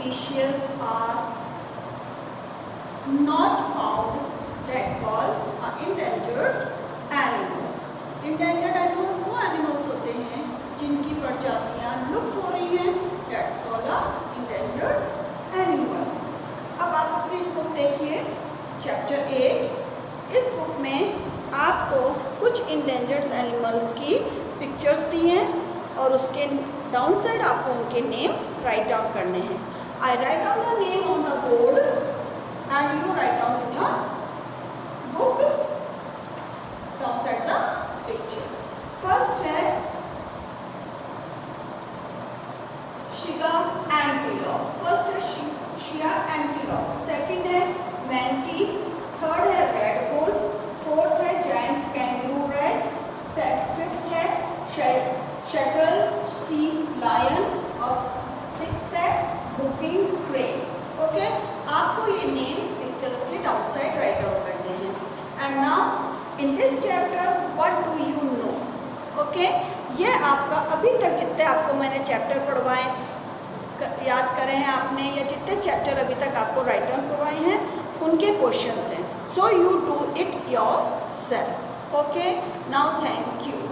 species are not found that called endangered animals. Endangered animals वो animals होते हैं जिनकी प्रजातियां लुप्त हो रही हैं, that's called a endangered animal. अब आप अपनी बुक देखिए चैप्टर 8. इस बुक में आपको कुछ endangered animals की पिक्चर्स दी हैं और उसके डाउन साइड आपको उनके नेम राइट डाउन करने हैं. I write down the name on the board and you write down in your book down side the picture. First है शिगा एंटीलोप. फर्स्ट है शिगा एंटीलोप. सेकंड है manatee. Third है red wolf. Fourth है giant kangaroo rat. Fifth है Steller sea lion और sixth है whooping crane. Okay, आपको ये नेम पिक्चर्स के डाउन साइड राइट डाउन करने हैं. And now in this chapter what do you know. Okay, ये आपका अभी तक जितने आपको मैंने चैप्टर पढ़वाए याद करे हैं आपने, या जितने चैप्टर अभी तक आपको राइट डाउन करवाए हैं उनके क्वेश्चंस हैं. So you do it your self. Okay, now thank you.